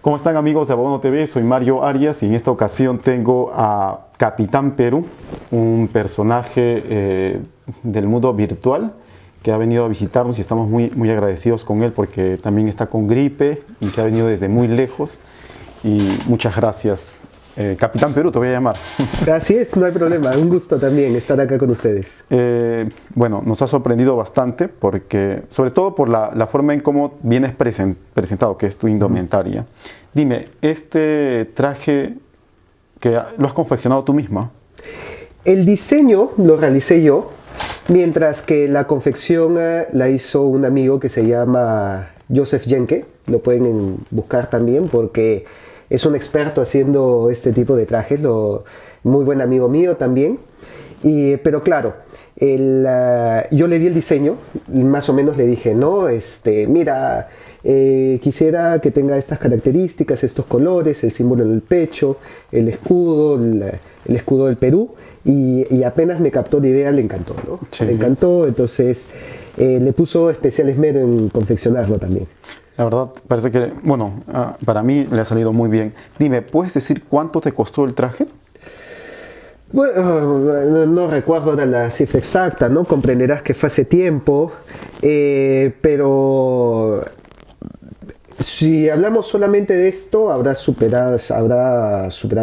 ¿Cómo están amigos de Abono TV? Soy Mario Arias y en esta ocasión tengo a Capitán Perú, un personaje del mundo virtual que ha venido a visitarnos y estamos muy agradecidos con él porque también está con gripe y que ha venido desde muy lejos. Y muchas gracias. Capitán Perú, te voy a llamar. Así es, no hay problema. Un gusto también estar acá con ustedes. Bueno, nos ha sorprendido bastante, porque, sobre todo por la forma en cómo vienes presentado, que es tu indumentaria. Dime, ¿este traje que lo has confeccionado tú misma? El diseño lo realicé yo, mientras que la confección la hizo un amigo que se llama Joseph Jenke. Lo pueden buscar también porque es un experto haciendo este tipo de trajes, muy buen amigo mío también. Pero claro, yo le di el diseño, más o menos le dije, no, mira, quisiera que tenga estas características, estos colores, el símbolo en el pecho, el escudo del Perú, y apenas me captó la idea, le encantó, ¿no? Sí. Le encantó, entonces le puso especial esmero en confeccionarlo también. La verdad, parece que, bueno, para mí le ha salido muy bien. Dime, ¿puedes decir cuánto te costó el traje? Bueno, no recuerdo ahora la cifra exacta, ¿no? Comprenderás que fue hace tiempo, pero si hablamos solamente de esto, habrá superado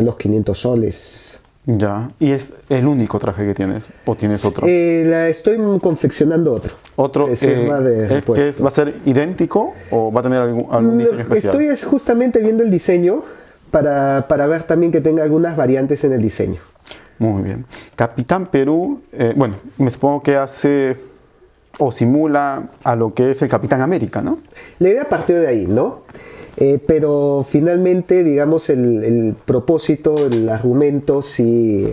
los 500 soles. Ya, ¿y es el único traje que tienes? ¿O tienes otro? Estoy confeccionando otro. ¿Otro? ¿Va a ser idéntico o va a tener algún diseño especial? Estoy justamente viendo el diseño para ver también que tenga algunas variantes en el diseño. Muy bien. Capitán Perú, bueno, me supongo que hace o simula a lo que es el Capitán América, ¿no? La idea partió de ahí, ¿no? Pero finalmente, digamos, el propósito, el argumento sí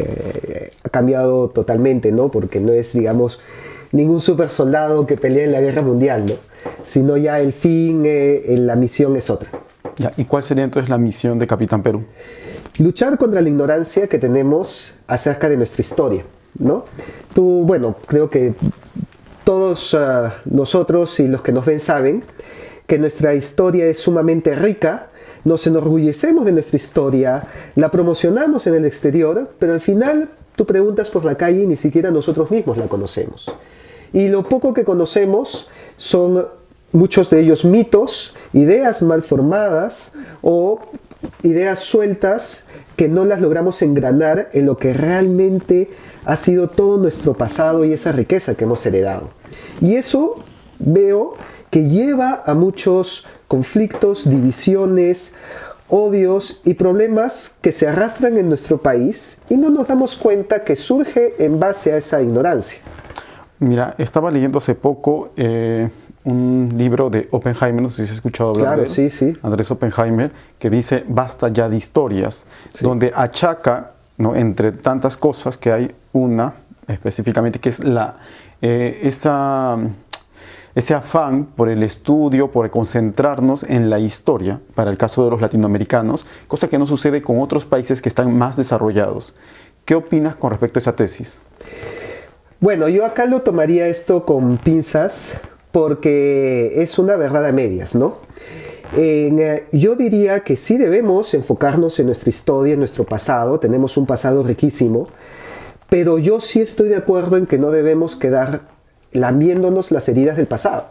ha cambiado totalmente, ¿no? Porque no es, digamos, ningún super soldado que pelea en la guerra mundial, ¿no? Sino ya el fin, la misión es otra. Ya, ¿y cuál sería entonces la misión de Capitán Perú? Luchar contra la ignorancia que tenemos acerca de nuestra historia, ¿no? Bueno, creo que todos nosotros y los que nos ven saben que nuestra historia es sumamente rica, nos enorgullecemos de nuestra historia, la promocionamos en el exterior, pero al final tú preguntas por la calle y ni siquiera nosotros mismos la conocemos. Y lo poco que conocemos son muchos de ellos mitos, ideas mal formadas o ideas sueltas que no las logramos engranar en lo que realmente ha sido todo nuestro pasado y esa riqueza que hemos heredado. Y eso veo que lleva a muchos conflictos, divisiones, odios y problemas que se arrastran en nuestro país y no nos damos cuenta que surge en base a esa ignorancia. Mira, estaba leyendo hace poco un libro de Oppenheimer, no sé si has escuchado hablar de él. Claro, sí. Andrés Oppenheimer, que dice basta ya de historias, sí, donde achaca, ¿no?, entre tantas cosas que hay una específicamente que es ese afán por el estudio, por concentrarnos en la historia, para el caso de los latinoamericanos, cosa que no sucede con otros países que están más desarrollados. ¿Qué opinas con respecto a esa tesis? Bueno, yo acá lo tomaría esto con pinzas porque es una verdad a medias, ¿no? Yo diría que sí debemos enfocarnos en nuestra historia, en nuestro pasado, tenemos un pasado riquísimo, pero yo sí estoy de acuerdo en que no debemos quedar lamiéndonos las heridas del pasado,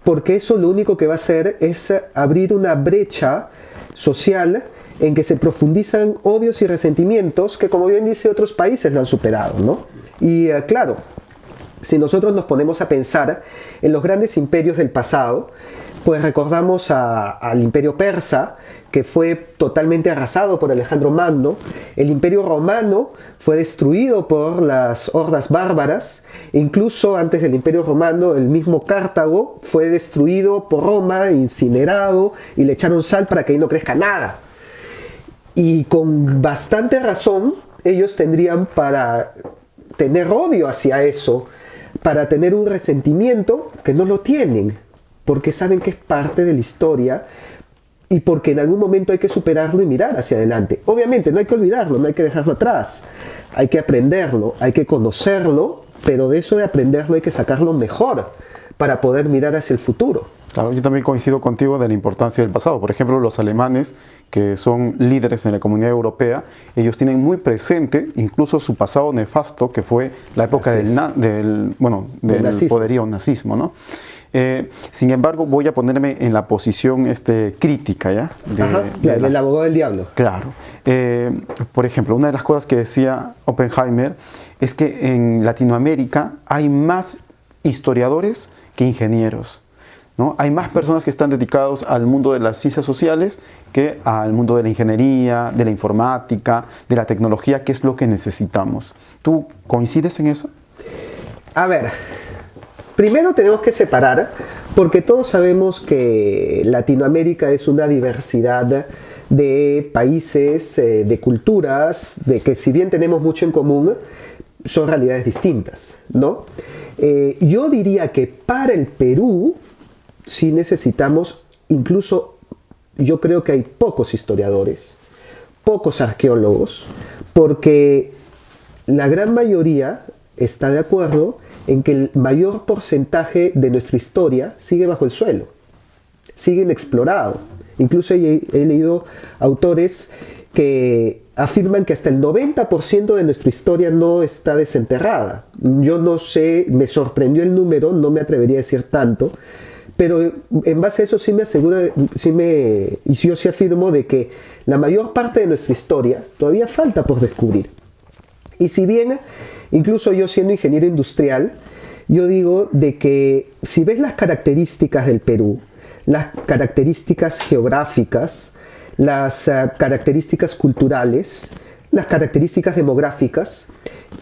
porque eso lo único que va a hacer es abrir una brecha social en que se profundizan odios y resentimientos que, como bien dice, otros países lo han superado, ¿no? Y claro, si nosotros nos ponemos a pensar en los grandes imperios del pasado, pues recordamos al imperio persa, que fue totalmente arrasado por Alejandro Magno. El imperio romano fue destruido por las hordas bárbaras. Incluso antes del imperio romano, el mismo Cartago fue destruido por Roma, incinerado, y le echaron sal para que ahí no crezca nada. Y con bastante razón, ellos tendrían para tener odio hacia eso, para tener un resentimiento que no lo tienen, porque saben que es parte de la historia y porque en algún momento hay que superarlo y mirar hacia adelante. Obviamente no hay que olvidarlo, no hay que dejarlo atrás, hay que aprenderlo, hay que conocerlo, pero de eso de aprenderlo hay que sacarlo mejor para poder mirar hacia el futuro. Claro, yo también coincido contigo de la importancia del pasado. Por ejemplo, los alemanes, que son líderes en la Comunidad Europea, ellos tienen muy presente incluso su pasado nefasto, que fue la época del poderío nazismo, ¿no? Sin embargo, voy a ponerme en la posición crítica, ¿ya? Del abogado del diablo. Claro. Por ejemplo, una de las cosas que decía Oppenheimer es que en Latinoamérica hay más historiadores que ingenieros, ¿no? Hay más personas que están dedicados al mundo de las ciencias sociales que al mundo de la ingeniería, de la informática, de la tecnología, que es lo que necesitamos. ¿Tú coincides en eso? A ver, primero tenemos que separar, porque todos sabemos que Latinoamérica es una diversidad de países, de culturas, de que si bien tenemos mucho en común, son realidades distintas, ¿no? Yo diría que para el Perú sí necesitamos, incluso yo creo que hay pocos historiadores, pocos arqueólogos, porque la gran mayoría está de acuerdo en que el mayor porcentaje de nuestra historia sigue bajo el suelo, sigue inexplorado. Incluso he leído autores que afirman que hasta el 90% de nuestra historia no está desenterrada. Yo no sé, me sorprendió el número, no me atrevería a decir tanto, pero en base a eso sí me aseguro, yo sí afirmo de que la mayor parte de nuestra historia todavía falta por descubrir. Y si bien, incluso yo siendo ingeniero industrial, yo digo de que si ves las características del Perú, las características geográficas, las características culturales, las características demográficas,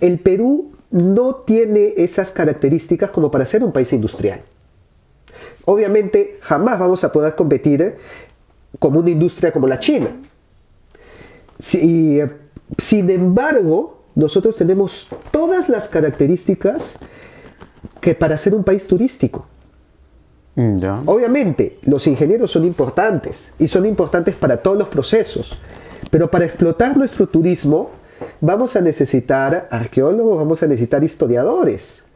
el Perú no tiene esas características como para ser un país industrial. Obviamente jamás vamos a poder competir como una industria como la China. Sin embargo, nosotros tenemos todas las características que para ser un país turístico. Ya. Obviamente, los ingenieros son importantes y son importantes para todos los procesos, pero para explotar nuestro turismo vamos a necesitar arqueólogos, vamos a necesitar historiadores.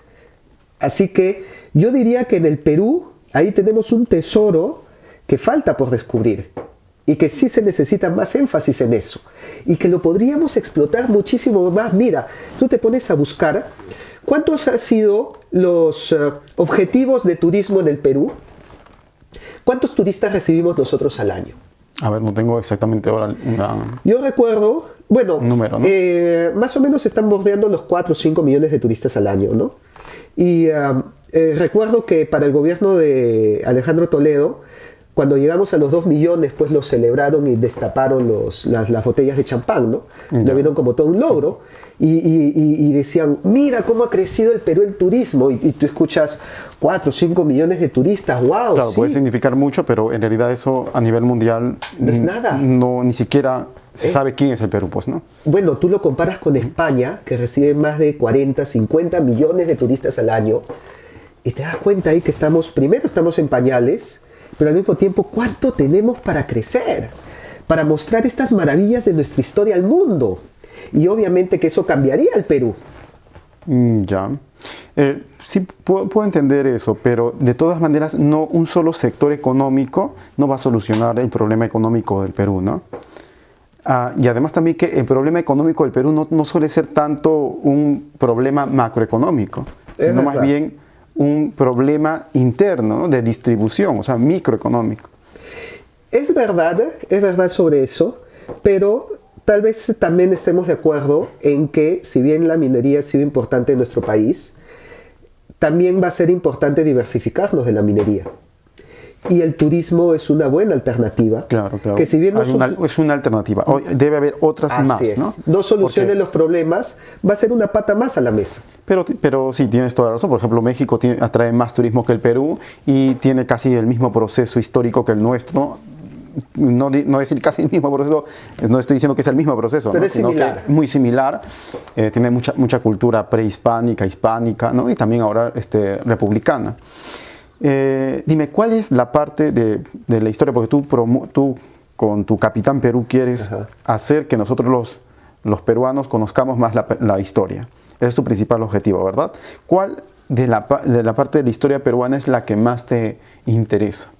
Así que yo diría que en el Perú ahí tenemos un tesoro que falta por descubrir y que sí se necesita más énfasis en eso y que lo podríamos explotar muchísimo más. Mira, tú te pones a buscar ¿cuántos han sido los objetivos de turismo en el Perú? ¿Cuántos turistas recibimos nosotros al año? A ver, no tengo exactamente ahora una... Yo recuerdo, bueno, un número, ¿no? Más o menos están bordeando los 4 o 5 millones de turistas al año, ¿no? Y recuerdo que para el gobierno de Alejandro Toledo, cuando llegamos a los 2 millones, pues los celebraron y destaparon las botellas de champán, ¿no? Lo vieron como todo un logro y decían, mira cómo ha crecido el Perú el turismo. Y tú escuchas 4 o 5 millones de turistas, wow. Claro, sí. puede significar mucho, pero en realidad eso a nivel mundial no es nada. No, ni siquiera se sabe quién es el Perú, pues, ¿no? Bueno, tú lo comparas con España, que recibe más de 40, 50 millones de turistas al año, y te das cuenta ahí que primero estamos en pañales, pero al mismo tiempo, ¿cuánto tenemos para crecer? Para mostrar estas maravillas de nuestra historia al mundo. Y obviamente que eso cambiaría el Perú. Ya. Sí, puedo entender eso, pero de todas maneras, no un solo sector económico no va a solucionar el problema económico del Perú, ¿no? Y además también que el problema económico del Perú no suele ser tanto un problema macroeconómico, sino más bien un problema interno, ¿no? De distribución, o sea, microeconómico. Es verdad sobre eso, pero tal vez también estemos de acuerdo en que si bien la minería ha sido importante en nuestro país, también va a ser importante diversificarnos de la minería. Y el turismo es una buena alternativa. Claro. Que si bien es una alternativa. Debe haber otras más, ¿no? No solucione los problemas, va a ser una pata más a la mesa. Pero sí, tienes toda la razón. Por ejemplo, México atrae más turismo que el Perú y tiene casi el mismo proceso histórico que el nuestro. No decir casi el mismo proceso, no estoy diciendo que es el mismo proceso, pero ¿no? es similar. Sino que muy similar, tiene mucha cultura prehispánica, hispánica, ¿no? Y también ahora republicana. Dime, ¿cuál es la parte de la historia? Porque tú con tu Capitán Perú quieres hacer que nosotros los peruanos conozcamos más la historia. Ese es tu principal objetivo, ¿verdad? ¿Cuál de la parte de la historia peruana es la que más te interesa?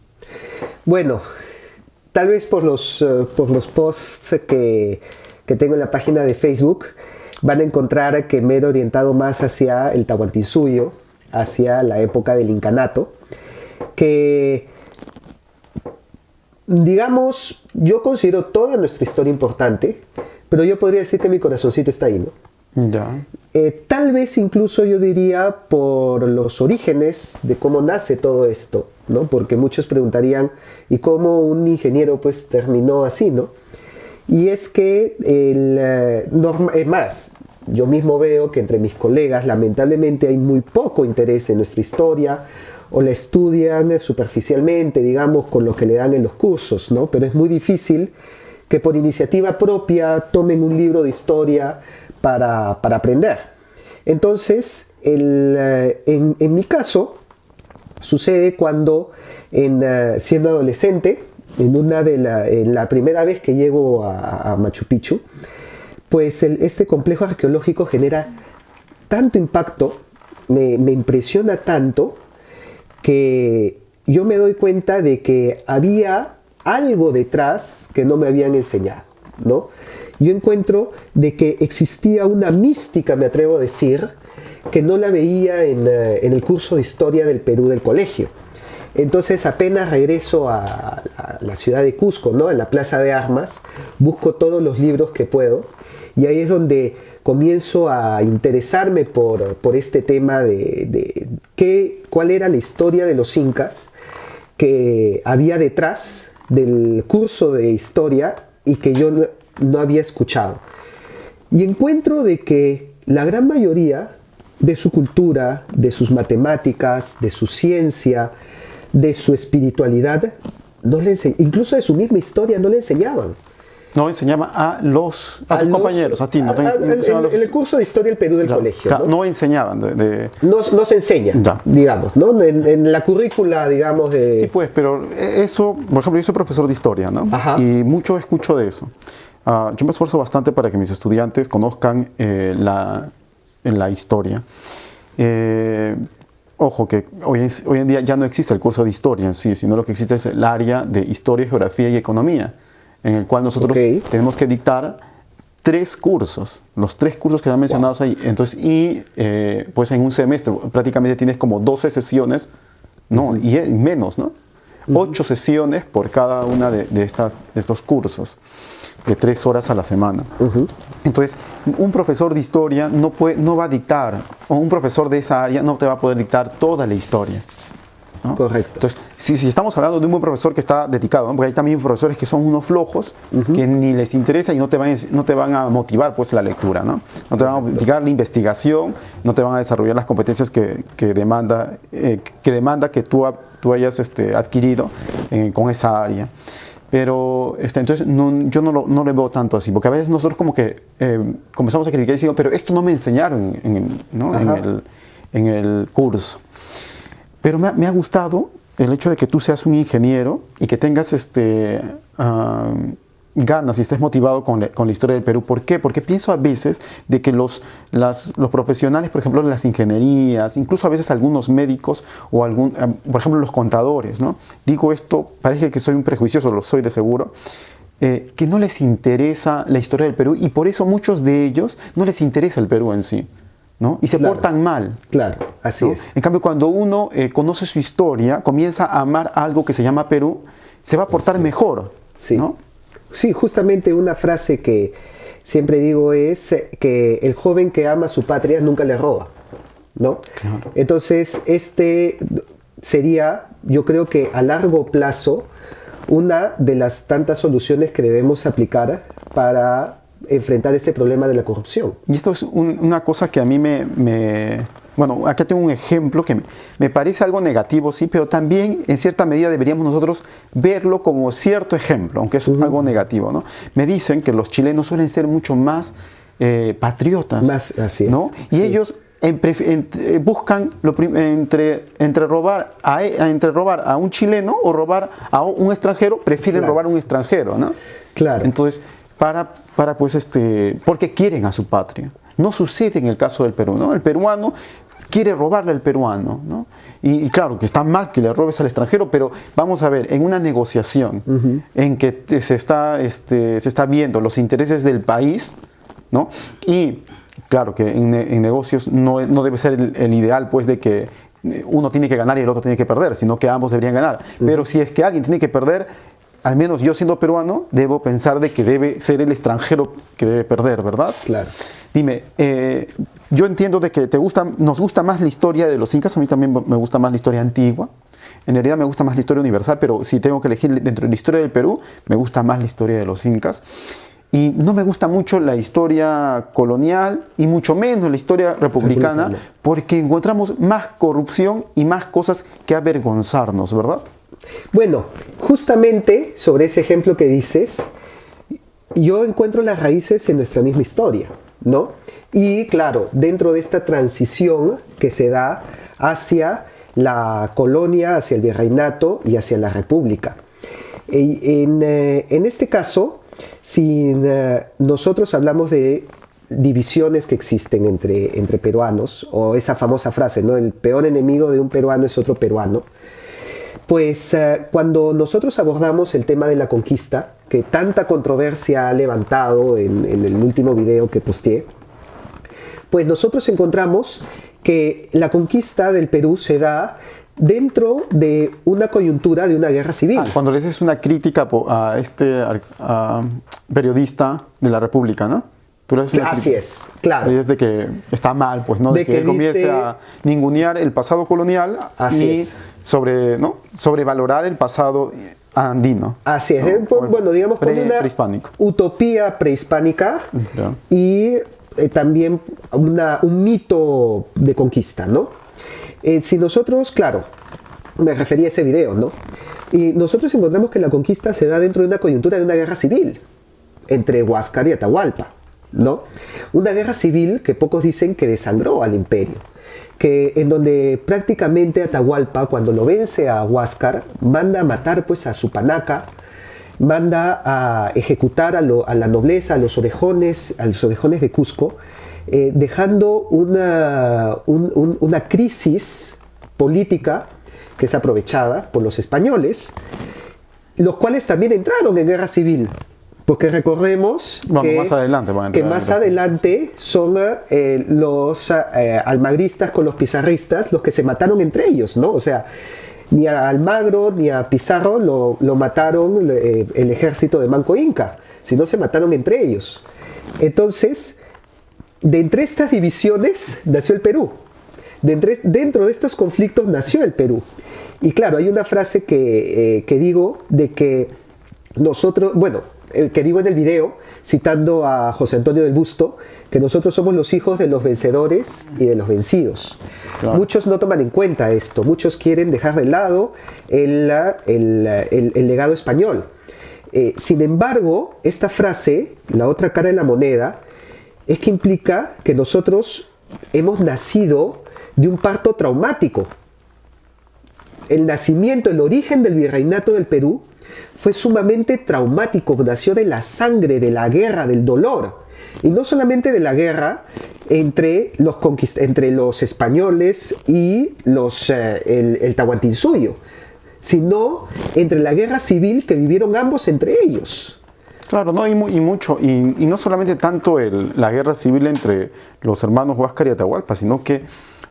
Bueno, tal vez por los posts que tengo en la página de Facebook, van a encontrar que me he orientado más hacia el Tahuantinsuyo, hacia la época del incanato, que, digamos, yo considero toda nuestra historia importante, pero yo podría decir que mi corazoncito está ahí, ¿no? Ya. Tal vez incluso yo diría por los orígenes de cómo nace todo esto, ¿no? Porque muchos preguntarían, ¿y cómo un ingeniero pues terminó así, ¿no? Y es que, es más, yo mismo veo que entre mis colegas lamentablemente hay muy poco interés en nuestra historia, o la estudian superficialmente, digamos, con lo que le dan en los cursos, ¿no? Pero es muy difícil que por iniciativa propia tomen un libro de historia para aprender. Entonces, en mi caso, sucede cuando, siendo adolescente, en la primera vez que llego a Machu Picchu, pues este complejo arqueológico genera tanto impacto, me impresiona tanto, que yo me doy cuenta de que había algo detrás que no me habían enseñado, ¿no? Yo encuentro de que existía una mística, me atrevo a decir, que no la veía en el curso de historia del Perú del colegio. Entonces apenas regreso a la ciudad de Cusco, ¿no? En la Plaza de Armas, busco todos los libros que puedo y ahí es donde comienzo a interesarme por este tema de cuál era la historia de los incas que había detrás del curso de historia y que yo no había escuchado. Y encuentro de que la gran mayoría de su cultura, de sus matemáticas, de su ciencia, de su espiritualidad, incluso de su misma historia, no le enseñaban. No enseñaba a tus compañeros, a ti. En el curso de historia del Perú del colegio. Claro, no enseñaban. No se enseña, digamos, ¿no? En la currícula, digamos, de... Sí, pues, pero eso, por ejemplo, yo soy profesor de historia, ¿no? Ajá. Y mucho escucho de eso. Yo me esfuerzo bastante para que mis estudiantes conozcan la historia. Ojo, que hoy en día ya no existe el curso de historia en sí, sino lo que existe es el área de historia, geografía y economía, en el cual nosotros tenemos que dictar 3 cursos, los 3 cursos que están mencionados ahí. Entonces, pues en un semestre prácticamente tienes como 12 sesiones, ¿no? Y menos, ¿no? 8 sesiones por cada una de estos cursos, de 3 horas a la semana. Entonces, un profesor de historia no va a dictar, o un profesor de esa área no te va a poder dictar toda la historia, ¿no? Correcto. Entonces, si estamos hablando de un buen profesor que está dedicado, ¿no? Porque hay también profesores que son unos flojos, que ni les interesa y no te van a motivar pues la lectura, ¿no? No te van a motivar la investigación, no te van a desarrollar las competencias que demanda que tú hayas adquirido con esa área. Pero entonces yo no lo veo tanto así, porque a veces nosotros como que comenzamos a criticar diciendo, pero esto no me enseñaron en el curso. Pero me ha gustado el hecho de que tú seas un ingeniero y que tengas ganas y estés motivado con la historia del Perú. ¿Por qué? Porque pienso a veces de que los profesionales, por ejemplo, de las ingenierías, incluso a veces algunos médicos o por ejemplo, los contadores, ¿no? Digo esto, parece que soy un prejuicioso, lo soy de seguro, que no les interesa la historia del Perú y por eso muchos de ellos no les interesa el Perú en sí, ¿no? Y se portan mal. Claro, así, ¿no? Es. En cambio, cuando uno conoce su historia, comienza a amar algo que se llama Perú, se va a portar mejor, sí. ¿no? Sí, justamente una frase que siempre digo es que el joven que ama su patria nunca le roba, ¿no? Claro. Entonces, sería, yo creo que a largo plazo, una de las tantas soluciones que debemos aplicar para enfrentar este problema de la corrupción. Y esto es una cosa que a mí bueno, acá tengo un ejemplo que me parece algo negativo, sí, pero también en cierta medida deberíamos nosotros verlo como cierto ejemplo, aunque es algo negativo, ¿no? Me dicen que los chilenos suelen ser mucho más patriotas, así es, ¿no? Y sí. Ellos buscan entre robar a un chileno o robar a un extranjero, prefieren robar a un extranjero, ¿no? Claro. Entonces, porque quieren a su patria. No sucede en el caso del Perú, ¿no? El peruano quiere robarle al peruano, ¿no? Y claro, que está mal que le robes al extranjero, pero vamos a ver, en una negociación en que se está viendo los intereses del país, ¿no? Y claro que en negocios no debe ser el ideal, pues, de que uno tiene que ganar y el otro tiene que perder, sino que ambos deberían ganar. Pero si es que alguien tiene que perder, al menos yo siendo peruano, debo pensar de que debe ser el extranjero que debe perder, ¿verdad? Claro. Dime, yo entiendo de que nos gusta más la historia de los incas, a mí también me gusta más la historia antigua. En realidad me gusta más la historia universal, pero si tengo que elegir dentro de la historia del Perú, me gusta más la historia de los incas. Y no me gusta mucho la historia colonial y mucho menos la historia republicana, porque encontramos más corrupción y más cosas que avergonzarnos, ¿verdad? Bueno, justamente sobre ese ejemplo que dices, yo encuentro las raíces en nuestra misma historia, ¿no? Y claro, dentro de esta transición que se da hacia la colonia, hacia el virreinato y hacia la república. En este caso, si nosotros hablamos de divisiones que existen entre peruanos, o esa famosa frase, ¿no? El peor enemigo de un peruano es otro peruano, pues cuando nosotros abordamos el tema de la conquista, que tanta controversia ha levantado en el último video que posteé, pues nosotros encontramos que la conquista del Perú se da dentro de una coyuntura de una guerra civil. Cuando le haces una crítica a periodista de la República, ¿no? Tú le haces una Así es, claro. Es de que está mal, pues, ¿no? De que él comience a ningunear el pasado colonial y sobrevalorar el pasado andino. Así es, ¿no? Bueno, digamos, con una utopía prehispánica y también un mito de conquista, ¿no? Si nosotros, claro, me refería a ese video, ¿no? Y nosotros encontramos que la conquista se da dentro de una coyuntura de una guerra civil entre Huáscar y Atahualpa, ¿no? Una guerra civil que pocos dicen que desangró al imperio, que en donde prácticamente Atahualpa, cuando lo vence a Huáscar, manda a matar pues a su panaca, manda a ejecutar a la nobleza, a los orejones de Cusco, dejando una crisis política que es aprovechada por los españoles, los cuales también entraron en guerra civil, porque recordemos que más adelante son los almagristas con los pizarristas los que se mataron entre ellos, ¿no? O sea, ni a Almagro ni a Pizarro lo mataron el ejército de Manco Inca, sino se mataron entre ellos. Entonces, de entre estas divisiones nació el Perú. Dentro de estos conflictos nació el Perú. Y claro, hay una frase que digo de que nosotros, bueno, que digo en el video, citando a José Antonio del Busto, que nosotros somos los hijos de los vencedores y de los vencidos. Claro. Muchos no toman en cuenta esto, muchos quieren dejar de lado el legado español. Sin embargo, esta frase, la otra cara de la moneda, es que implica que nosotros hemos nacido de un parto traumático. El nacimiento, el origen del virreinato del Perú fue sumamente traumático, nació de la sangre, de la guerra, del dolor. Y no solamente de la guerra entre los españoles y el Tahuantinsuyo, sino entre la guerra civil que vivieron ambos entre ellos. Claro, no, y no solamente tanto la guerra civil entre los hermanos Huáscar y Atahualpa, sino que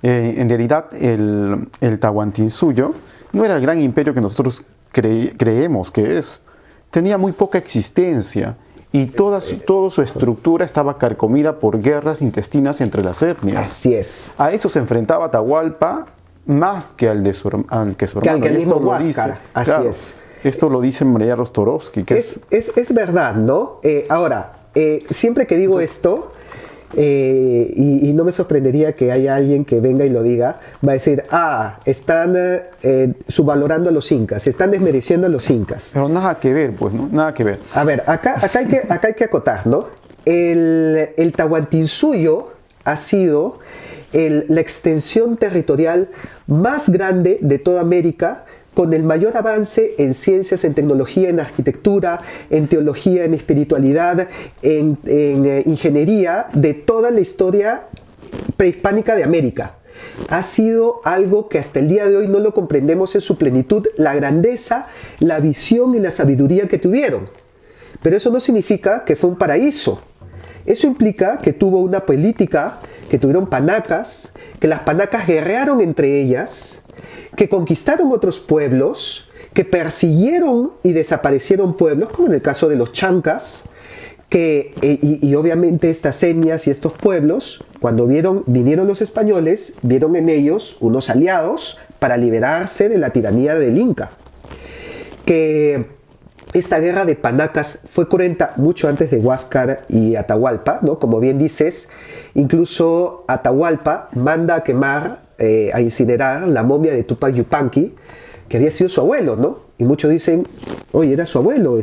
en realidad el Tahuantinsuyo no era el gran imperio que nosotros creemos que es. Tenía muy poca existencia y toda su estructura estaba carcomida por guerras intestinas entre las etnias. Así es. A eso se enfrentaba Atahualpa más que al que su hermano. Que al mismo Huáscar. Así es. Esto lo dice María Rostorovsky. Es verdad, ¿no? Ahora, siempre que digo esto, y no me sorprendería que haya alguien que venga y lo diga, va a decir, están subvalorando a los incas, están desmereciendo a los incas. Pero nada que ver, pues, ¿no? Nada que ver. A ver, acá hay que acotar, ¿no? El Tahuantinsuyo ha sido la extensión territorial más grande de toda América, con el mayor avance en ciencias, en tecnología, en arquitectura, en teología, en espiritualidad, en ingeniería de toda la historia prehispánica de América. ha sido algo que hasta el día de hoy no lo comprendemos en su plenitud, la grandeza, la visión y la sabiduría que tuvieron. Pero eso no significa que fue un paraíso. Eso implica que tuvo una política, que tuvieron panacas, que las panacas guerrearon entre ellas, que conquistaron otros pueblos, que persiguieron y desaparecieron pueblos, como en el caso de los chancas, y obviamente estas etnias y estos pueblos, cuando vinieron los españoles, vieron en ellos unos aliados para liberarse de la tiranía del Inca. Que esta guerra de panacas fue cruenta mucho antes de Huáscar y Atahualpa, ¿no? Como bien dices, incluso Atahualpa manda a quemar, a incinerar la momia de Tupac Yupanqui, que había sido su abuelo, ¿no? Y muchos dicen, oye, era su abuelo,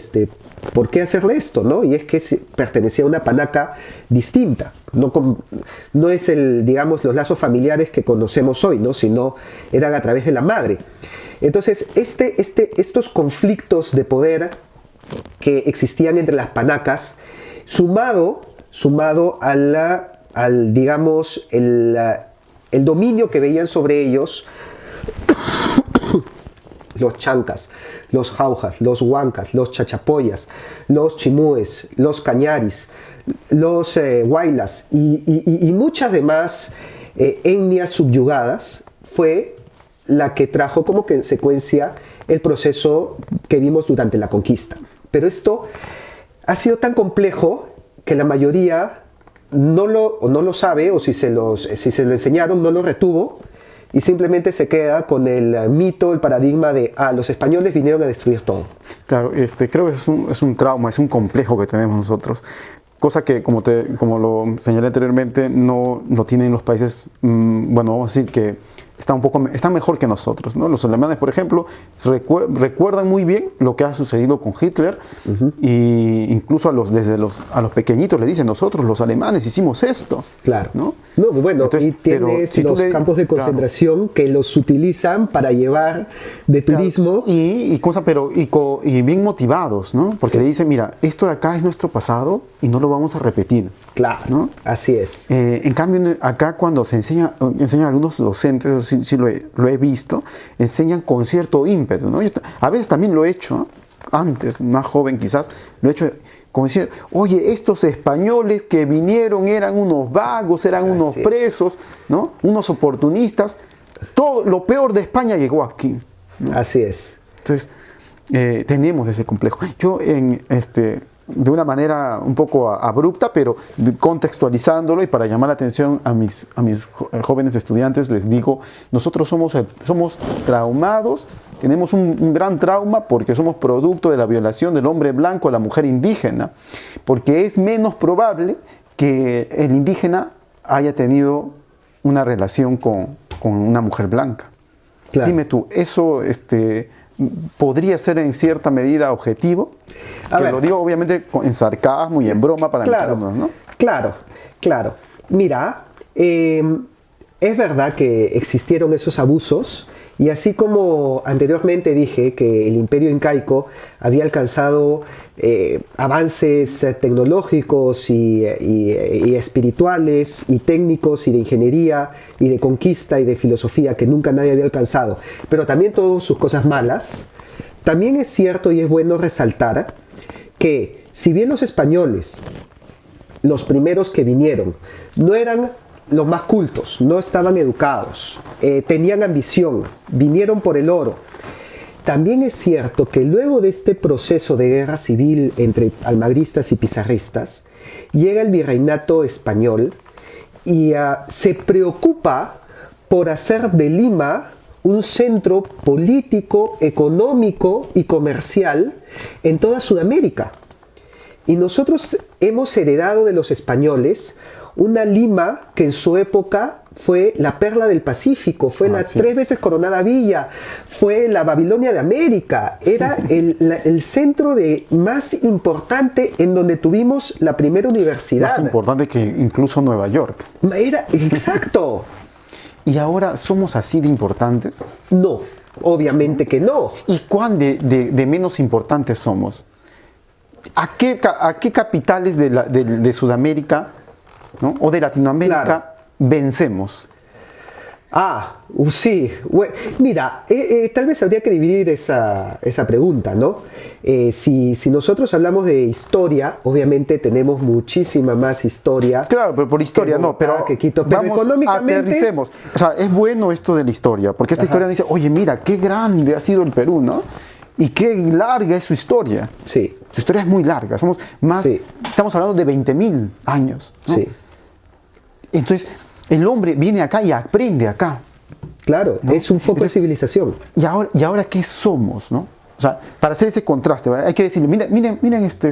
¿por qué hacerle esto, no? Y es que pertenecía a una panaca distinta. No es digamos, los lazos familiares que conocemos hoy, ¿no? Sino eran a través de la madre. Entonces, estos conflictos de poder que existían entre las panacas, sumado al digamos, el dominio que veían sobre ellos, los chancas, los jaujas, los huancas, los chachapoyas, los chimúes, los cañaris, los huaylas y muchas demás etnias subyugadas, fue la que trajo como consecuencia el proceso que vimos durante la conquista. Pero esto ha sido tan complejo que la mayoría no lo sabe, o si se lo enseñaron, no lo retuvo, y simplemente se queda con el mito, el paradigma de los españoles vinieron a destruir todo. Claro, creo que es un trauma, es un complejo que tenemos nosotros. Cosa que, como lo señalé anteriormente, no tienen los países, bueno, vamos a decir que están mejor que nosotros, ¿no? Los alemanes, por ejemplo, recuerdan muy bien lo que ha sucedido con Hitler, y incluso a los pequeñitos le dicen, nosotros los alemanes hicimos esto. Claro. ¿No? No, bueno, entonces, y tienes si los campos de concentración, claro, que los utilizan para llevar de turismo. Claro, y bien motivados, ¿no? Porque le dicen, mira, esto de acá es nuestro pasado y no lo vamos a repetir. Claro, ¿no? Así es. En cambio, acá cuando enseñan algunos docentes, sí lo he visto, enseñan con cierto ímpetu, ¿no? Yo a veces también lo he hecho, antes, más joven quizás, lo he hecho como decir, oye, estos españoles que vinieron eran unos vagos, eran unos presos, ¿no? Unos oportunistas. Todo lo peor de España llegó aquí, ¿no? Así es. Entonces, tenemos ese complejo. Yo de una manera un poco abrupta, pero contextualizándolo y para llamar la atención a mis jóvenes estudiantes, les digo, nosotros somos traumados, tenemos un gran trauma porque somos producto de la violación del hombre blanco a la mujer indígena, porque es menos probable que el indígena haya tenido una relación con una mujer blanca. Claro. Dime tú, ¿eso podría ser en cierta medida objetivo? Lo digo obviamente en sarcasmo y en broma para mis alumnos, ¿no? Claro. Mira, es verdad que existieron esos abusos, y así como anteriormente dije que el imperio incaico había alcanzado avances tecnológicos y espirituales y técnicos y de ingeniería y de conquista y de filosofía que nunca nadie había alcanzado, pero también todas sus cosas malas, también es cierto y es bueno resaltar que si bien los españoles, los primeros que vinieron, no eran los más cultos, no estaban educados, tenían ambición, vinieron por el oro. También es cierto que luego de este proceso de guerra civil entre almagristas y pizarristas, llega el virreinato español y se preocupa por hacer de Lima un centro político, económico y comercial en toda Sudamérica. Y nosotros hemos heredado de los españoles una Lima que en su época fue la perla del Pacífico, fue la 3 veces coronada villa, fue la Babilonia de América, era el centro más importante en donde tuvimos la primera universidad. Más importante que incluso Nueva York. Exacto. ¿Y ahora somos así de importantes? No, obviamente que no. ¿Y cuán de menos importantes somos? ¿A qué capitales de Sudamérica, ¿no? O de Latinoamérica vencemos? Sí. Mira, tal vez habría que dividir esa pregunta, ¿no? Si nosotros hablamos de historia, obviamente tenemos muchísima más historia. Claro, pero por historia que no, Bogotá, pero que Quito, pero vamos, económicamente... aterricemos. O sea, es bueno esto de la historia, porque esta historia dice, oye, mira, qué grande ha sido el Perú, ¿no? Y qué larga es su historia. Sí. Su historia es muy larga, Sí. estamos hablando de 20.000 años, ¿no? Sí. Entonces, el hombre viene acá y aprende acá. Claro, ¿No? es un foco de civilización. ¿Y ahora qué somos, no? O sea, para hacer ese contraste, ¿verdad? Hay que decirle, miren,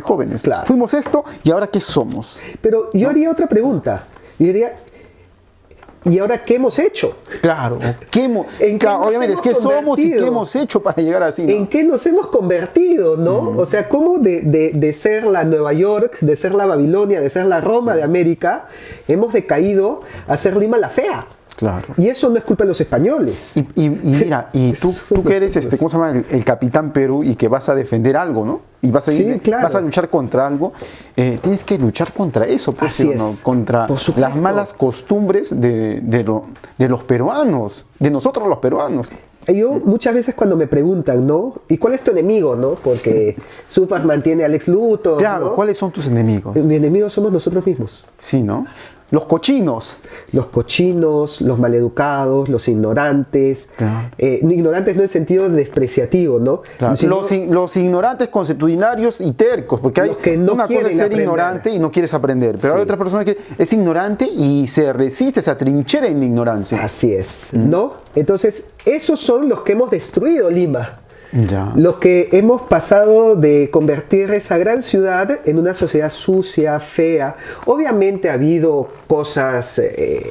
jóvenes, Claro. fuimos esto y ahora qué somos. Pero yo haría otra pregunta. Yo diría, ¿y ahora qué hemos hecho? Claro, ¿En qué claro, nos obviamente, es hemos que somos y qué convertido? hemos hecho para llegar así, ¿no? ¿En qué nos hemos convertido, no? O sea, ¿cómo de ser la Nueva York, de ser la Babilonia, de ser la Roma de América, hemos decaído a ser Lima la fea? Claro. Y eso no es culpa de los españoles. Y mira, y tú que eres, ¿cómo se llama? El capitán Perú y que vas a defender algo, ¿no? Y vas a ir, Sí, claro. vas a luchar contra algo, tienes que luchar contra eso, pues, Así ¿sí o no? es. Contra Por supuesto. las malas costumbres de los peruanos, de nosotros los peruanos. Yo muchas veces cuando me preguntan, ¿no? ¿Y cuál es tu enemigo, no? Porque Superman tiene a Alex Luthor, Claro, ¿no? ¿cuáles son tus enemigos? Mi enemigo somos nosotros mismos. Sí, ¿no? Los cochinos. Los cochinos, los maleducados, los ignorantes. Claro. Ignorantes no en sentido despreciativo, ¿no? Claro. Sino Los ignorantes consuetudinarios y tercos, porque hay Los que no una cosa quieren es ser aprender. ignorante y no quieres aprender, pero Sí. hay otra persona que es ignorante y se resiste, se atrinchera en la ignorancia. Así es, ¿no? Entonces, esos son los que hemos destruido Lima. Ya. Los que hemos pasado de convertir esa gran ciudad en una sociedad sucia, fea. Obviamente ha habido cosas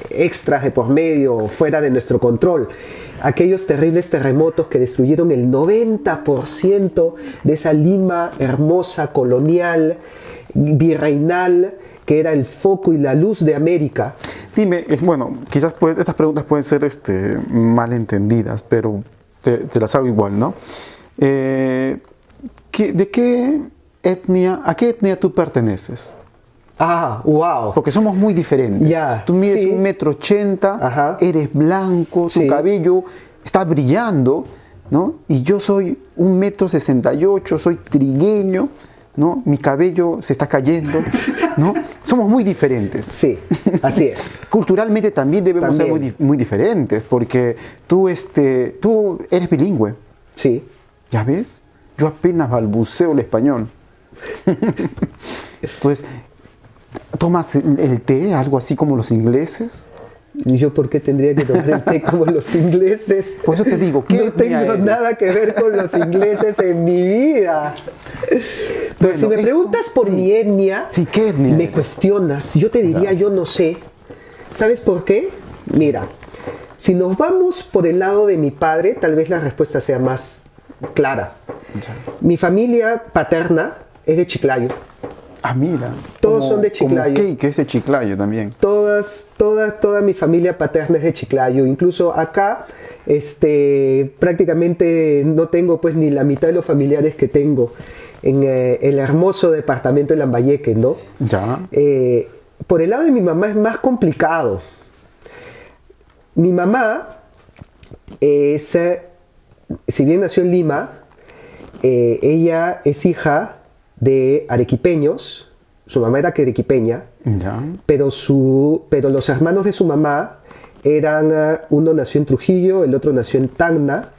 extras de por medio, fuera de nuestro control. Aquellos terribles terremotos que destruyeron el 90% de esa Lima hermosa, colonial, virreinal, que era el foco y la luz de América. Dime, bueno, quizás estas preguntas pueden ser malentendidas, pero te las hago igual, ¿no? ¿A qué etnia tú perteneces? Wow. Porque somos muy diferentes. Ya, Tú mides sí. 1,80 m, Ajá. eres blanco, tu Sí. cabello está brillando, ¿no? Y yo soy 1,68 m, soy trigueño, ¿no? Mi cabello se está cayendo, ¿no? Somos muy diferentes. Sí, así es. Culturalmente también debemos ser muy diferentes, porque tú eres bilingüe, Sí. ¿ya ves? Yo apenas balbuceo el español. Entonces, ¿tomas el té, algo así como los ingleses? ¿Y yo por qué tendría que tomar el té como los ingleses? Por eso te digo, ¿qué no etnia tengo eres? nada que ver con los ingleses en mi vida. Pero Bueno, si me preguntas por mi etnia, Sí, ¿qué etnia me eres? cuestionas. Yo te diría, yo no sé. ¿Sabes por qué? Mira, si nos vamos por el lado de mi padre, tal vez la respuesta sea más clara. Ya. Mi familia paterna es de Chiclayo. Ah, mira. Todos son de Chiclayo. Como que es de Chiclayo también. Toda mi familia paterna es de Chiclayo. Incluso acá, prácticamente no tengo pues ni la mitad de los familiares que tengo en el hermoso departamento de Lambayeque, ¿no? Ya. Por el lado de mi mamá es más complicado. Mi mamá si bien nació en Lima, ella es hija de arequipeños. Su mamá era arequipeña, Ya. pero los hermanos de su mamá eran, uno nació en Trujillo, el otro nació en Tacna,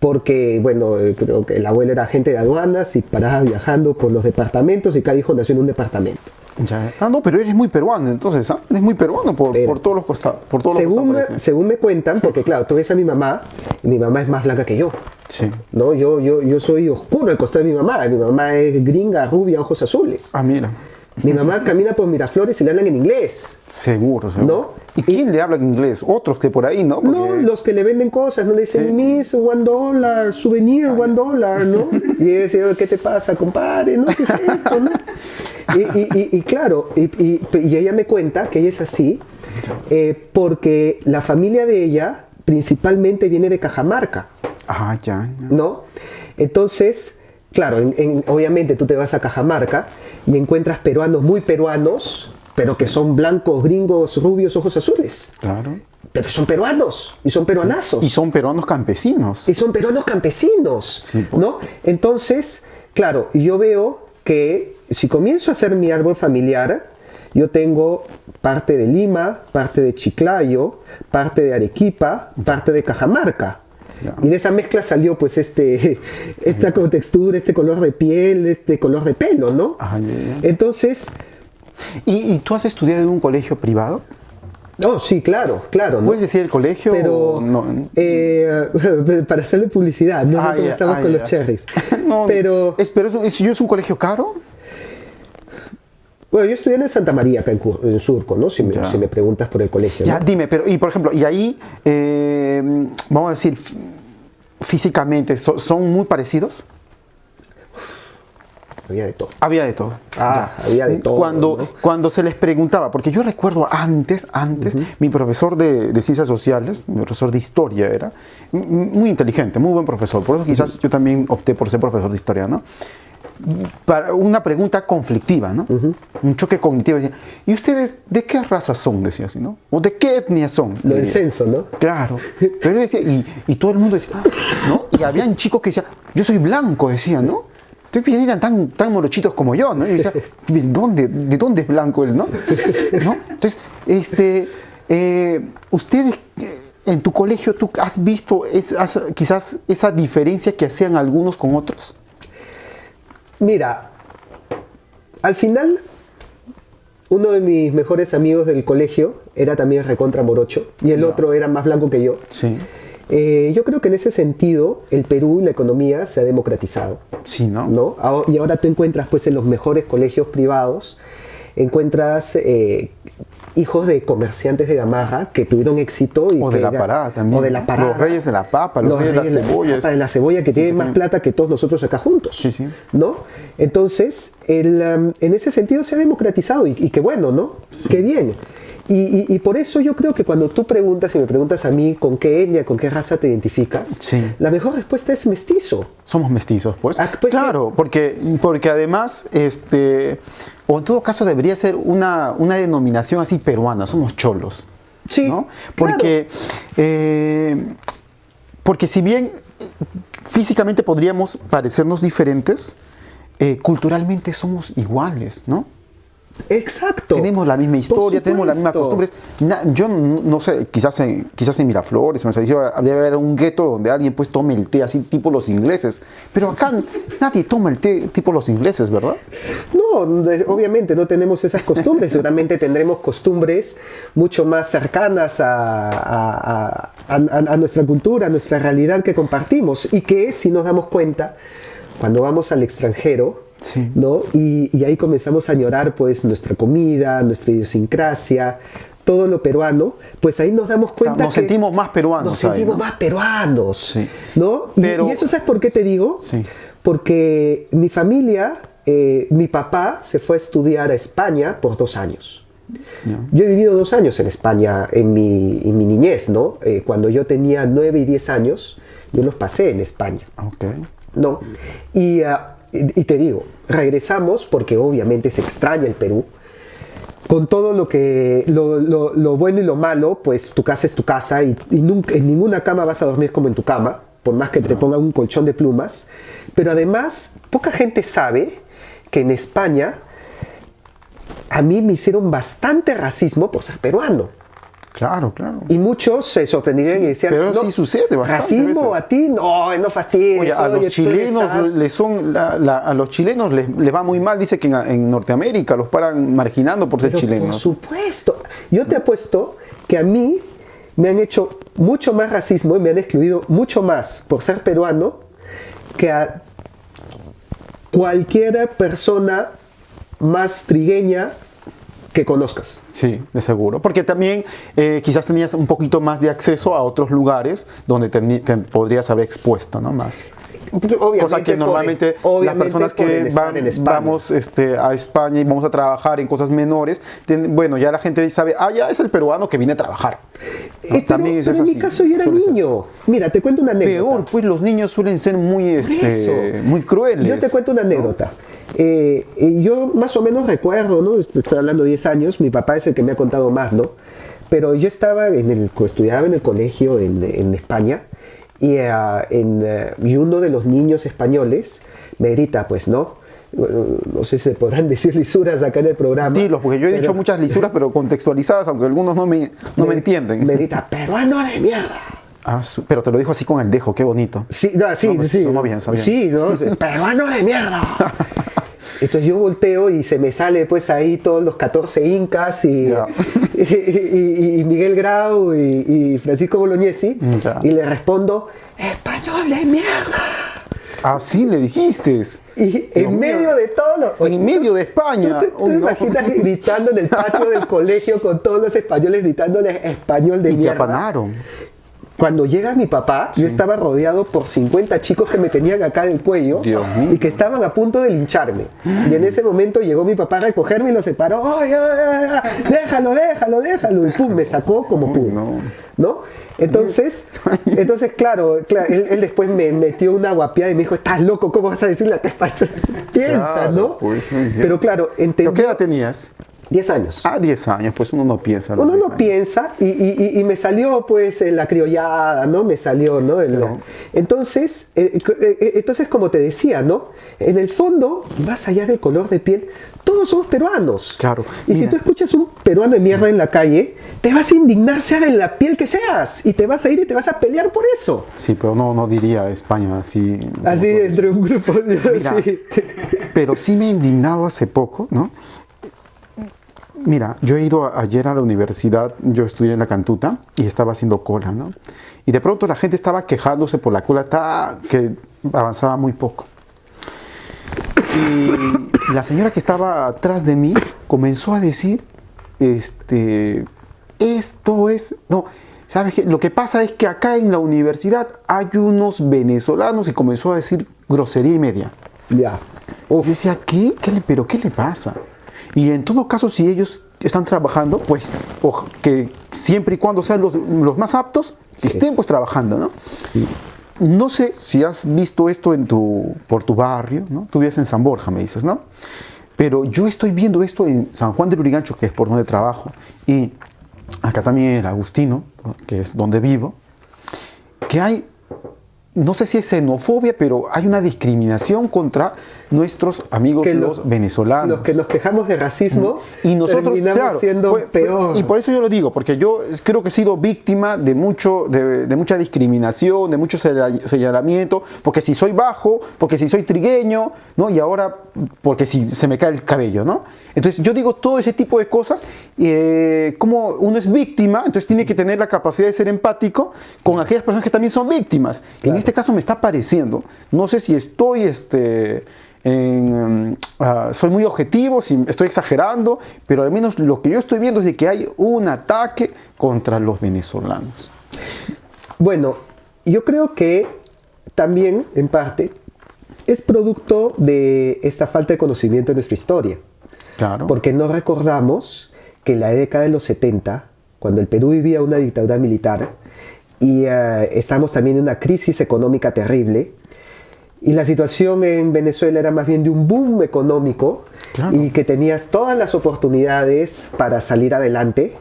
porque, bueno, creo que el abuelo era agente de aduanas y paraba viajando por los departamentos y cada hijo nació en un departamento. Ya. Ah, no, pero eres muy peruano, entonces, ¿ah? Eres muy peruano por todos los costados. Por todos los costados, parece. Según me cuentan, porque claro, tú ves a mi mamá y mi mamá es más blanca que yo. Sí. ¿No? Yo soy oscuro al costado de mi mamá. Mi mamá es gringa, rubia, ojos azules. Ah, mira. Mi mamá camina por Miraflores y le hablan en inglés. Seguro, seguro. ¿No? ¿Y quién le habla en inglés? Otros que por ahí, ¿no? Porque- No, los que le venden cosas, no le dicen, Sí. Miss, $1, souvenir, $1, ¿no? Y ella dice, ¿qué te pasa, compadre? ¿No? ¿Qué es esto, no? Y claro, y ella me cuenta que ella es así, porque la familia de ella principalmente viene de Cajamarca, Ah, ya. ¿no? Entonces, claro, obviamente tú te vas a Cajamarca y encuentras peruanos muy peruanos pero que son blancos, gringos, rubios, ojos azules. Claro. Pero son peruanos y son peruanazos. Y son peruanos campesinos. Y son peruanos campesinos, Sí, pues. ¿no? Entonces, claro, yo veo que si comienzo a hacer mi árbol familiar, yo tengo parte de Lima, parte de Chiclayo, parte de Arequipa, parte de Cajamarca. Ya. Y de esa mezcla salió pues esta textura, este color de piel, este color de pelo, ¿no? Ah, ya, ya. Entonces, ¿Y tú has estudiado en un colegio privado? no, sí, claro, claro. ¿no? ¿Puedes decir el colegio? Pero o no? para hacerle publicidad, no sé cómo ya, estamos con ya. los cherries. No, Pero ¿es un colegio caro? bueno, yo estudié en Santa María, acá en Surco, ¿no? Si Ya. me preguntas por el colegio. ¿no? Ya, dime, pero, y por ejemplo, y ahí, vamos a decir, físicamente, ¿son muy parecidos? Había de todo. Había de todo. Ah, Ya. había de todo, Cuando, ¿no? cuando se les preguntaba, porque yo recuerdo antes, mi profesor de ciencias sociales, mi profesor de historia era, muy inteligente, muy buen profesor, por eso quizás yo también opté por ser profesor de historia, ¿no? Para una pregunta conflictiva, ¿no? Un choque cognitivo. Decía, ¿y ustedes de qué raza son? Decía así, ¿no? ¿O de qué etnia son? Lo del Diría. censo, ¿no? Claro. Pero él decía, y todo el mundo decía, ¿no? Y habían chicos que decían, yo soy blanco, decían, ¿no? Entonces eran tan morochitos como yo, ¿no? Y decía, ¿de dónde es blanco él, no? ¿No? Entonces, ustedes en tu colegio, ¿tú has visto quizás esa diferencia que hacían algunos con otros? Mira, al final, uno de mis mejores amigos del colegio era también recontra morocho y el Ya. otro era más blanco que yo. Sí. Yo creo que en ese sentido el Perú y la economía se ha democratizado, Sí, ¿no? ¿no? Y ahora tú encuentras pues en los mejores colegios privados, encuentras hijos de comerciantes de gamarra que tuvieron éxito. Y O que de la parada también. O de la ¿no? parada. Los reyes de la papa, los reyes de la cebolla. De la cebolla que tienen más plata que todos nosotros acá juntos. Sí, sí. ¿No? Entonces, en ese sentido se ha democratizado y qué bueno, ¿no? Qué bien. Y por eso yo creo que cuando tú preguntas y me preguntas a mí con qué etnia, con qué raza te identificas, Sí. la mejor respuesta es mestizo. Somos mestizos, pues. Ah, pues, claro, porque además, o en todo caso debería ser una denominación así peruana, somos cholos. Sí, ¿no? claro. Porque si bien físicamente podríamos parecernos diferentes, culturalmente somos iguales, ¿no? Exacto. Tenemos la misma historia, tenemos las mismas supuesto. costumbres. Yo no sé, quizás en Miraflores, en San Isidro, debe haber un gueto donde alguien pues tome el té así tipo los ingleses. Pero acá nadie toma el té tipo los ingleses, ¿verdad? No, obviamente no tenemos esas costumbres. Seguramente tendremos costumbres mucho más cercanas a nuestra cultura, a nuestra realidad que compartimos. Y que si nos damos cuenta, cuando vamos al extranjero, Sí. ¿no? Y ahí comenzamos a añorar pues nuestra comida, nuestra idiosincrasia, todo lo peruano, pues ahí nos damos cuenta Nos que sentimos más peruanos. nos sentimos ahí, ¿no? más peruanos, Sí. ¿no? Pero- y eso, ¿sabes por qué te digo? Sí. Porque mi familia, mi papá se fue a estudiar a España por 2 años. Ya. Yo he vivido 2 años en España en mi niñez, ¿no? Cuando yo tenía 9 y 10 años, yo los pasé en España. Ok. ¿No? Y te digo, regresamos porque obviamente se extraña el Perú. Con todo lo bueno y lo malo, pues tu casa es tu casa y nunca, en ninguna cama vas a dormir como en tu cama, por más que te pongan un colchón de plumas. Pero además, poca gente sabe que en España a mí me hicieron bastante racismo por ser peruano. Claro, claro. Y muchos se sorprenderían y decían, pero no, sí sucede bastante ¿racismo veces. a ti? No fastidies. Oye, a los tú eres chilenos sad". a los chilenos les va muy mal, dice que en Norteamérica los paran marginando por ser Pero chilenos. por supuesto. Yo te apuesto que a mí me han hecho mucho más racismo y me han excluido mucho más por ser peruano que a cualquier persona más trigueña que conozcas. Sí, de seguro. Porque también quizás tenías un poquito más de acceso a otros lugares donde te podrías haber expuesto, ¿no? Más. Obviamente cosa que normalmente las obviamente personas por el que estar en España. vamos a España y vamos a trabajar en cosas menores, bueno, ya la gente sabe, ya es el peruano que viene a trabajar. ¿No? Pero, También pero es en mi así, caso yo era suele ser. niño. Mira, te cuento una anécdota. Peor, pues los niños suelen ser muy, Eso. muy crueles. Yo te cuento una anécdota. Yo más o menos recuerdo, ¿no? Estoy hablando de 10 años, mi papá es el que me ha contado más, ¿no? Pero yo estaba estudiaba en el colegio en España y uno de los niños españoles me grita, pues, ¿no? Bueno, no sé si se podrán decir lisuras acá en el programa. Dilos, porque yo he dicho muchas lisuras, pero contextualizadas, aunque algunos no me entienden. Me grita, peruano de mierda. Pero te lo dijo así con el dejo, qué bonito. Sí, no, sí, pues, sí. sonó bien. Sí, ¿no? Peruano de mierda. Entonces yo volteo y se me sale pues ahí todos los 14 incas y, Ya. y Miguel Grau y Francisco Bolognesi Ya. y le respondo, español de mierda. Así le dijiste. Y Dios en mío. medio de todo lo... En medio de España. ¿Tú te imaginas gritando en el patio del colegio con todos los españoles gritándole español de Y te mierda? apanaron. Cuando llega mi papá, yo estaba rodeado por 50 chicos que me tenían acá del cuello Dios mío. y que estaban a punto de lincharme. Y en ese momento llegó mi papá a recogerme y lo separó. ¡Ay, ay, ay! Déjalo! Y pum, me sacó como pudo. no. ¿No? Entonces, claro, él después me metió una guapiada y me dijo, estás loco, ¿cómo vas a decirle a español? Piensa, Claro, ¿no? pues, Pero claro, ¿Pero qué entendí. edad tenías? 10 años. 10 años, pues uno no piensa. a los Uno 10 no años. piensa y me salió pues la criollada, ¿no? Me salió, ¿no? Claro. Entonces, como te decía, ¿no? En el fondo, más allá del color de piel, todos somos peruanos. Claro. Y si Mira. tú escuchas un peruano de mierda en la calle, te vas a indignar sea de la piel que seas y te vas a ir y te vas a pelear por eso. Sí, pero no diría España así. Así entre un grupo de... Mira, sí. pero sí me he indignado hace poco, ¿no? Mira, yo he ido ayer a la universidad, yo estudié en la Cantuta y estaba haciendo cola, ¿no? Y de pronto la gente estaba quejándose por la cola, que avanzaba muy poco. Y la señora que estaba atrás de mí comenzó a decir, esto es, no, ¿sabes qué? Lo que pasa es que acá en la universidad hay unos venezolanos y comenzó a decir grosería y media. Ya. Yo decía, ¿Pero qué le pasa? Y en todo caso, si ellos están trabajando, pues que siempre y cuando sean los más aptos, que estén pues trabajando, ¿no? No sé si has visto esto por tu barrio, ¿no? Tú vives en San Borja, me dices, ¿no? Pero yo estoy viendo esto en San Juan de Lurigancho, que es por donde trabajo, y acá también en el Agustino, que es donde vivo, que hay, no sé si es xenofobia, pero hay una discriminación contra nuestros amigos Que los venezolanos. Los que nos quejamos de racismo Y nosotros, terminamos claro, siendo peor. Y por eso yo lo digo, porque yo creo que he sido víctima de mucha discriminación, de mucho señalamiento, porque si soy bajo, porque si soy trigueño, ¿no? Y ahora, porque si se me cae el cabello, ¿no? Entonces yo digo todo ese tipo de cosas, como uno es víctima, entonces tiene que tener la capacidad de ser empático con aquellas personas que también son víctimas. Claro. En este caso me está pareciendo, no sé si estoy soy muy objetivo, si estoy exagerando, pero al menos lo que yo estoy viendo es de que hay un ataque contra los venezolanos. Bueno, yo creo que también, en parte, es producto de esta falta de conocimiento de nuestra historia. Claro. Porque no recordamos que en la década de los 70, cuando el Perú vivía una dictadura militar y estábamos también en una crisis económica terrible, y la situación en Venezuela era más bien de un boom económico, Claro. y que tenías todas las oportunidades para salir adelante.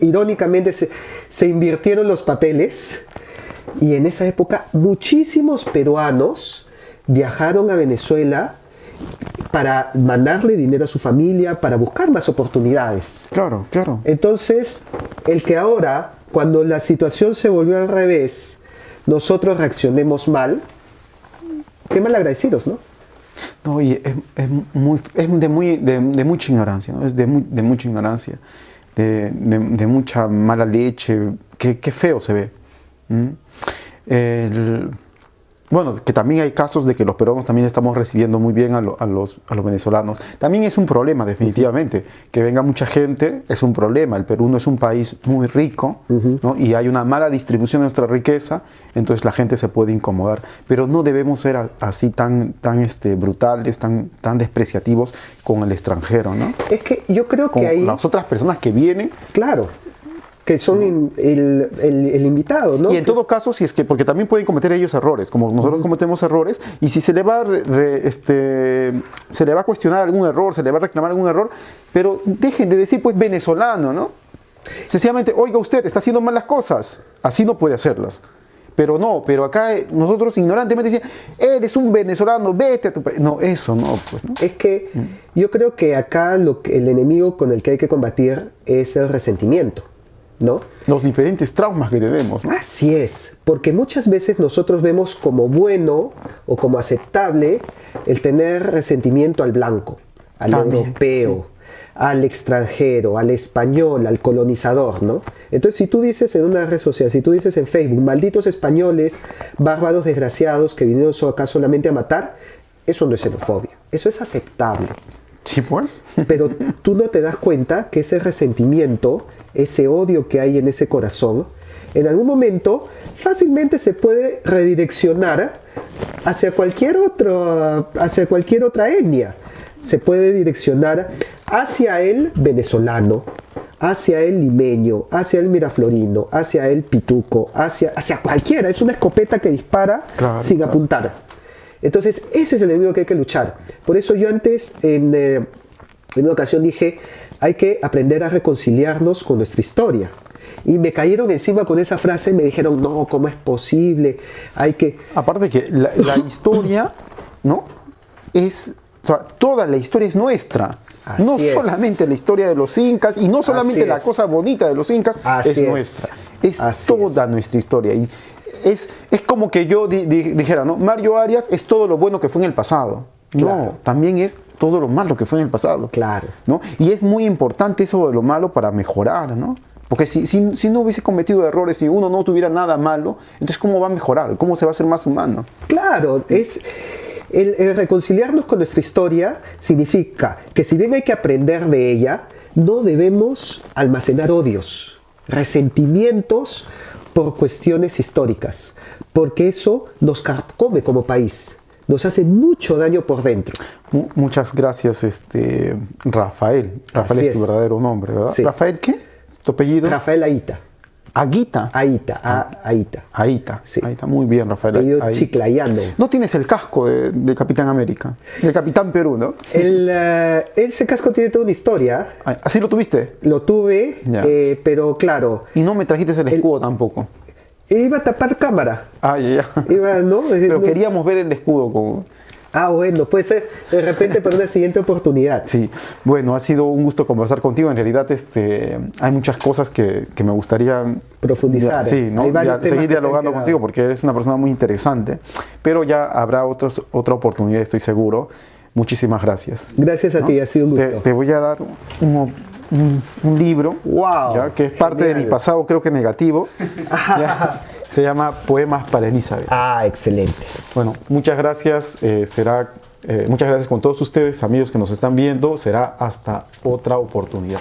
Irónicamente se invirtieron los papeles y en esa época muchísimos peruanos viajaron a Venezuela para mandarle dinero a su familia, para buscar más oportunidades. Claro, claro. Entonces, el que ahora, cuando la situación se volvió al revés, nosotros reaccionemos mal, qué mal agradecidos, ¿no? No, y es de mucha ignorancia, ¿no? Es de mucha ignorancia, de mucha mala leche, qué feo se ve. bueno, que también hay casos de que los peruanos también estamos recibiendo muy bien a los venezolanos. También es un problema, definitivamente. Que venga mucha gente es un problema. El Perú no es un país muy rico, ¿no? Y hay una mala distribución de nuestra riqueza, entonces la gente se puede incomodar. Pero no debemos ser así tan brutales, tan despreciativos con el extranjero, ¿no? Es que yo creo que con hay... las otras personas que vienen. Claro, que son el invitado, ¿no? Y en todo caso, si es que, porque también pueden cometer ellos errores, como nosotros cometemos errores, y si se le va se le va a cuestionar algún error, se le va a reclamar algún error, pero dejen de decir, pues, venezolano, ¿no? Sencillamente, oiga, usted está haciendo mal las cosas, así no puede hacerlas. Pero acá nosotros ignorantemente decimos, eres un venezolano, vete a tu país. No, eso no, pues, ¿no? Es que yo creo que acá el enemigo con el que hay que combatir es el resentimiento, ¿no? Los diferentes traumas que tenemos, ¿no? Así es, porque muchas veces nosotros vemos como bueno o como aceptable el tener resentimiento al blanco, al También, europeo, sí, al extranjero, al español, al colonizador, ¿no? Entonces, si tú dices en una red social, si tú dices en Facebook, malditos españoles, bárbaros desgraciados que vinieron acá solamente a matar, eso no es xenofobia, eso es aceptable. Sí, pues. Pero tú no te das cuenta que ese resentimiento, ese odio que hay en ese corazón, en algún momento fácilmente se puede redireccionar hacia cualquier otra etnia. Se puede direccionar hacia el venezolano, hacia el limeño, hacia el miraflorino, hacia el pituco, hacia cualquiera. Es una escopeta que dispara sin apuntar. Entonces, ese es el enemigo que hay que luchar. Por eso yo antes, en una ocasión dije, hay que aprender a reconciliarnos con nuestra historia. Y me cayeron encima con esa frase y me dijeron, no, ¿cómo es posible? Hay que... Aparte que la historia, ¿no? O sea, toda la historia es nuestra. Así no es. solamente la historia de los incas y no solamente Así la es. cosa bonita de los incas es nuestra. Es Así toda nuestra historia. Y es como que yo dijera, ¿no? Mario Arias es todo lo bueno que fue en el pasado. Claro. No, también es todo lo malo que fue en el pasado. Claro. ¿No? Y es muy importante eso de lo malo para mejorar, ¿no? Porque si no hubiese cometido errores, si uno no tuviera nada malo, entonces ¿cómo va a mejorar? ¿Cómo se va a hacer más humano? Claro, es... El reconciliarnos con nuestra historia significa que si bien hay que aprender de ella, no debemos almacenar odios, resentimientos por cuestiones históricas, porque eso nos carcome como país, nos hace mucho daño por dentro. Muchas gracias, Rafael. Rafael es tu verdadero nombre, ¿verdad? Sí. ¿Rafael qué? ¿Tu apellido? Rafael Aita. Aguita. Aita. Aita. Sí. Aita, muy bien, Rafael. Apellido chiclayano. No tienes el casco de Capitán América, de Capitán Perú, ¿no? Ese casco tiene toda una historia. ¿Así lo tuviste? Lo tuve, pero claro. Y no me trajiste el escudo tampoco. Iba a tapar cámara. Ya. ¿No? Pero queríamos ver el escudo con... Bueno, puede ser de repente para una siguiente oportunidad. Sí, bueno, ha sido un gusto conversar contigo. En realidad hay muchas cosas que me gustaría profundizar. Sí, ¿no? Seguir dialogando contigo porque eres una persona muy interesante. Pero ya habrá otra oportunidad, estoy seguro. Muchísimas gracias. Gracias a ti, ha sido un gusto. Te voy a dar un libro, wow, ¿ya? Que es parte de mi pasado, creo que negativo. ¿Ya? Se llama Poemas para Elizabeth. Excelente. Bueno, muchas gracias. Muchas gracias con todos ustedes, amigos que nos están viendo. Será hasta otra oportunidad.